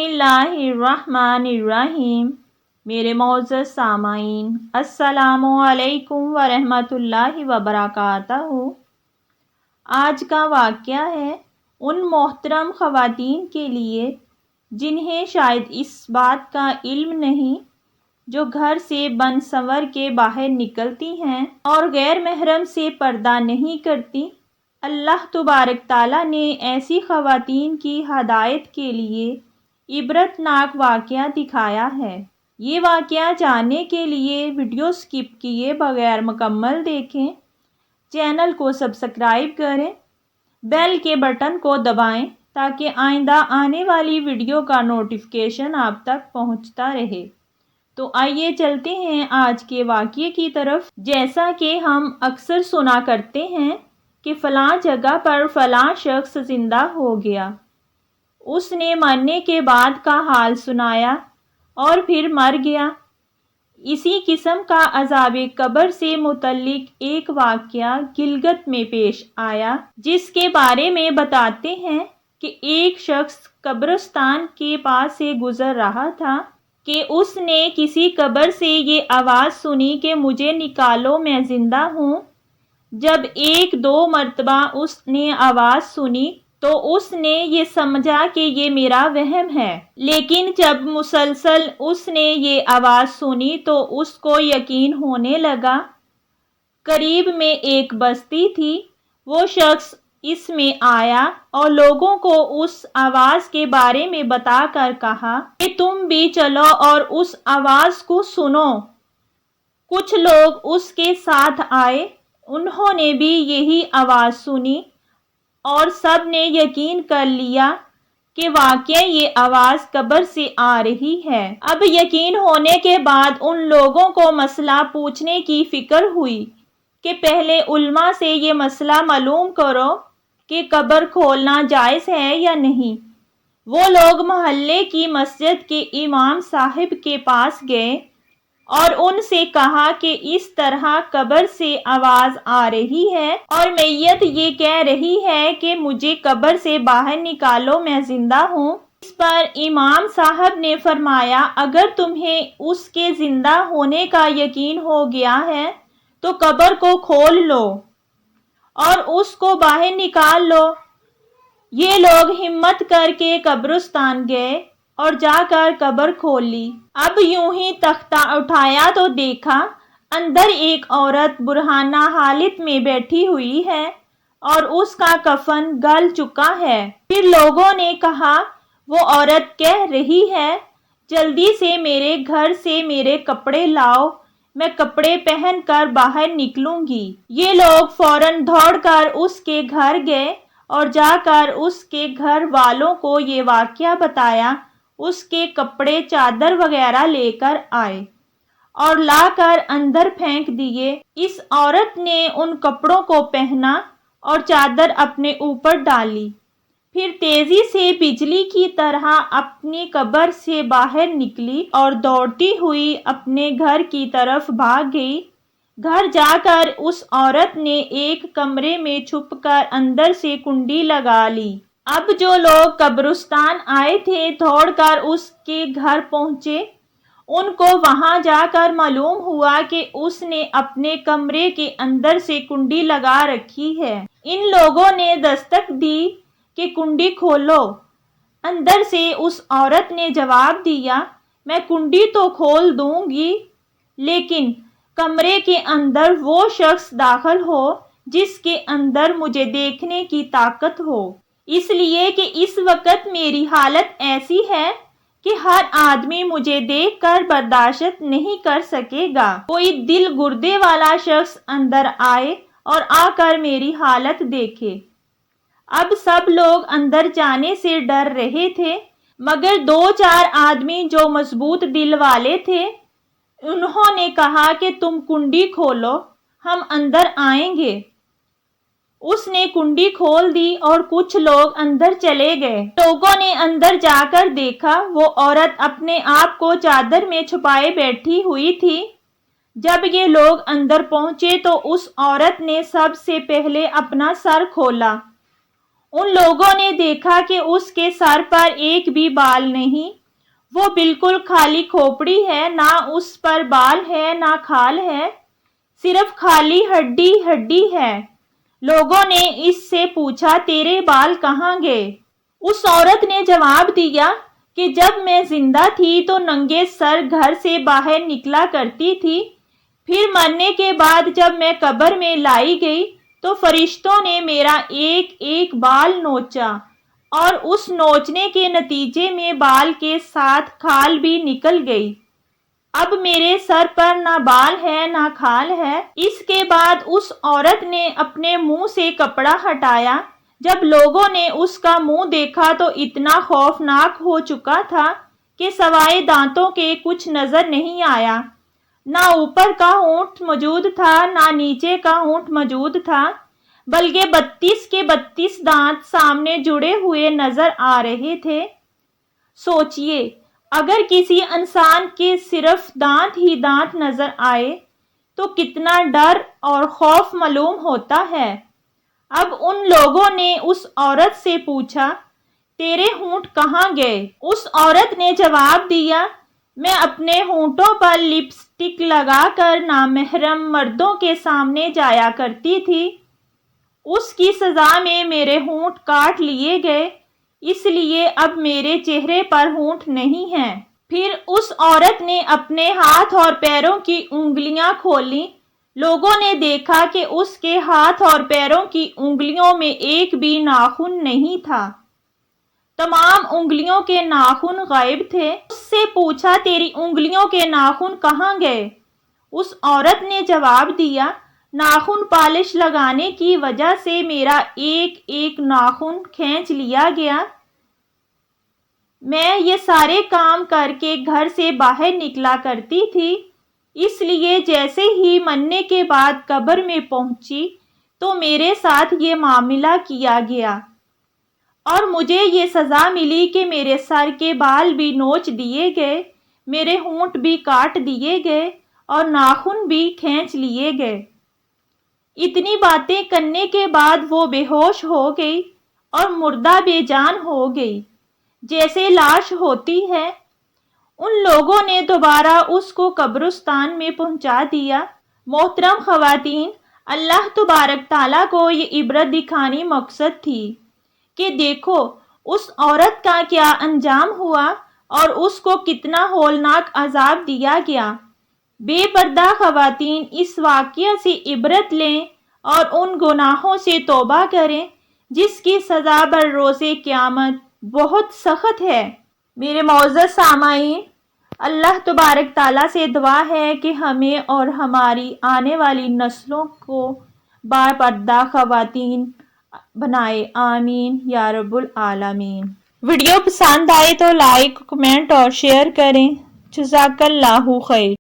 बिस्मिल्लाहिर्रहमानिर्रहीम। मेरे मोअज़्ज़ज़ सामाईन, अस्सलामु अलैकुम वरहमतुल्लाहि वबरकातहू। आज का वाक़या है उन मोहतरम ख़वातीन के लिए जिन्हें शायद इस बात का इल्म नहीं, जो घर से बन संवर के बाहर निकलती हैं और गैर महरम से पर्दा नहीं करती। अल्लाह तबारक ताला ने ऐसी ख़वातीन की हदायत के लिए इबरतनाक वाक़या दिखाया है। ये वाक़या जानने के लिए वीडियो स्किप किए बगैर मुकम्मल देखें। चैनल को सब्सक्राइब करें, बेल के बटन को दबाएं ताकि आइंदा आने वाली वीडियो का नोटिफिकेशन आप तक पहुंचता रहे। तो आइए चलते हैं आज के वाक़ये की तरफ। जैसा कि हम अक्सर सुना करते हैं कि फ़लाँ जगह पर फ़लाँ शख्स ज़िंदा हो गया, उसने मरने के बाद का हाल सुनाया और फिर मर गया। इसी किस्म का अज़ाब कब्र से मुतल्लिक एक वाक़या गिलगित में पेश आया, जिसके बारे में बताते हैं कि एक शख्स कब्रिस्तान के पास से गुज़र रहा था कि उसने किसी कब्र से ये आवाज़ सुनी कि मुझे निकालो, मैं ज़िंदा हूँ। जब एक दो मरतबा उसने आवाज़ सुनी तो उसने ये समझा कि ये मेरा वहम है, लेकिन जब मुसलसल उसने ये आवाज़ सुनी तो उसको यकीन होने लगा। करीब में एक बस्ती थी। वो शख्स इसमें आया और लोगों को उस आवाज़ के बारे में बताकर कहा कि तुम भी चलो और उस आवाज़ को सुनो। कुछ लोग उसके साथ आए, उन्होंने भी यही आवाज़ सुनी और सब ने यकीन कर लिया कि वाकई ये आवाज़ कब्र से आ रही है। अब यकीन होने के बाद उन लोगों को मसला पूछने की फ़िक्र हुई कि पहले उल्मा से ये मसला मालूम करो कि कब्र खोलना जायज़ है या नहीं। वो लोग मोहल्ले की मस्जिद के इमाम साहिब के पास गए और उनसे कहा कि इस तरह कब्र से आवाज़ आ रही है और मैयत ये कह रही है कि मुझे कब्र से बाहर निकालो, मैं ज़िंदा हूँ। इस पर इमाम साहब ने फरमाया, अगर तुम्हें उसके ज़िंदा होने का यकीन हो गया है तो कब्र को खोल लो और उसको बाहर निकाल लो। ये लोग हिम्मत करके कब्रिस्तान गए और जाकर कब्र खोल ली। अब यूं ही तख्ता उठाया तो देखा अंदर एक औरत बुरहाना हालत में बैठी हुई है और उसका कफन गल चुका है। फिर लोगों ने कहा, वो औरत कह रही है, जल्दी से मेरे घर से मेरे कपड़े लाओ, मैं कपड़े पहनकर बाहर निकलूंगी। ये लोग फौरन दौड़कर उसके घर गए और जाकर उसके घर वालों को ये वाक़या बताया। उसके कपड़े चादर वगैरह लेकर आए और लाकर अंदर फेंक दिए। इस औरत ने उन कपड़ों को पहना और चादर अपने ऊपर डाली, फिर तेजी से बिजली की तरह अपनी कब्र से बाहर निकली और दौड़ती हुई अपने घर की तरफ भाग गई। घर जाकर उस औरत ने एक कमरे में छुपकर अंदर से कुंडी लगा ली। अब जो लोग कब्रिस्तान आए थे दौड़कर उसके घर पहुंचे। उनको वहां जाकर मालूम हुआ कि उसने अपने कमरे के अंदर से कुंडी लगा रखी है। इन लोगों ने दस्तक दी कि कुंडी खोलो। अंदर से उस औरत ने जवाब दिया, मैं कुंडी तो खोल दूंगी, लेकिन कमरे के अंदर वो शख्स दाखिल हो जिसके अंदर मुझे देखने की ताकत हो, इसलिए कि इस वक्त मेरी हालत ऐसी है कि हर आदमी मुझे देखकर बर्दाश्त नहीं कर सकेगा। कोई दिल गुर्दे वाला शख्स अंदर आए और आकर मेरी हालत देखे। अब सब लोग अंदर जाने से डर रहे थे, मगर दो चार आदमी जो मजबूत दिल वाले थे, उन्होंने कहा कि तुम कुंडी खोलो, हम अंदर आएंगे। उसने कुंडी खोल दी और कुछ लोग अंदर चले गए। लोगों ने अंदर जाकर देखा, वो औरत अपने आप को चादर में छुपाए बैठी हुई थी। जब ये लोग अंदर पहुंचे तो उस औरत ने सबसे पहले अपना सर खोला। ان لوگوں نے دیکھا کہ اس کے سر پر ایک بھی بال نہیں، وہ بالکل خالی کھوپڑی ہے، نہ اس پر بال ہے نہ کھال ہے، صرف خالی ہڈی ہڈی ہے۔ لوگوں نے اس سے پوچھا تیرے بال کہاں گئے؟ اس عورت نے جواب دیا کہ جب میں زندہ تھی تو ننگے سر گھر سے باہر نکلا کرتی تھی، پھر مرنے کے بعد جب میں قبر میں لائی گئی تو فرشتوں نے میرا ایک ایک بال نوچا، اور اس نوچنے کے نتیجے میں بال کے ساتھ کھال بھی نکل گئی۔ اب میرے سر پر نہ بال ہے نہ کھال ہے۔ اس کے بعد اس عورت نے اپنے منہ سے کپڑا ہٹایا۔ جب لوگوں نے اس کا منہ دیکھا تو اتنا خوفناک ہو چکا تھا کہ سوائے دانتوں کے کچھ نظر نہیں آیا۔ نہ اوپر کا ہونٹ موجود تھا نہ نیچے کا ہونٹ موجود تھا، بلکہ 32 کے 32 دانت سامنے جڑے ہوئے نظر آ رہے تھے۔ سوچئے، اگر کسی انسان کے صرف دانت ہی دانت نظر آئے تو کتنا ڈر اور خوف معلوم ہوتا ہے۔ اب ان لوگوں نے اس عورت سے پوچھا تیرے ہونٹ کہاں گئے؟ اس عورت نے جواب دیا میں اپنے ہونٹوں پر لپسٹک لگا کر نامحرم مردوں کے سامنے جایا کرتی تھی۔ اس کی سزا میں میرے ہونٹ کاٹ لیے گئے، اس لیے اب میرے چہرے پر ہونٹ نہیں ہیں۔ پھر اس عورت نے اپنے ہاتھ اور پیروں کی انگلیاں کھولیں۔ لوگوں نے دیکھا کہ اس کے ہاتھ اور پیروں کی انگلیوں میں ایک بھی ناخن نہیں تھا، تمام انگلیوں کے ناخن غائب تھے۔ اس سے پوچھا تیری انگلیوں کے ناخن کہاں گئے؟ اس عورت نے جواب دیا ناخن پالش لگانے کی وجہ سے میرا ایک ایک ناخن کھینچ لیا گیا۔ میں یہ سارے کام کر کے گھر سے باہر نکلا کرتی تھی، اس لیے جیسے ہی مرنے کے بعد قبر میں پہنچی تو میرے ساتھ یہ معاملہ کیا گیا، اور مجھے یہ سزا ملی کہ میرے سر کے بال بھی نوچ دیے گئے، میرے ہونٹ بھی کاٹ دیے گئے اور ناخن بھی کھینچ لیے گئے۔ اتنی باتیں کرنے کے بعد وہ بے ہوش ہو گئی اور مردہ بے جان ہو گئی، جیسے لاش ہوتی ہے۔ ان لوگوں نے دوبارہ اس کو قبرستان میں پہنچا دیا۔ محترم خواتین، اللہ تبارک تعالیٰ کو یہ عبرت دکھانی مقصد تھی کہ دیکھو اس عورت کا کیا انجام ہوا اور اس کو کتنا ہولناک عذاب دیا گیا۔ بے پردہ خواتین اس واقعہ سے عبرت لیں اور ان گناہوں سے توبہ کریں جس کی سزا بروز قیامت بہت سخت ہے۔ میرے معزز سامعین، اللہ تبارک تعالیٰ سے دعا ہے کہ ہمیں اور ہماری آنے والی نسلوں کو باپردہ خواتین بنائے، آمین یا رب العالمین۔ ویڈیو پسند آئے تو لائک، کمنٹ اور شیئر کریں۔ جزاک اللہ خیر۔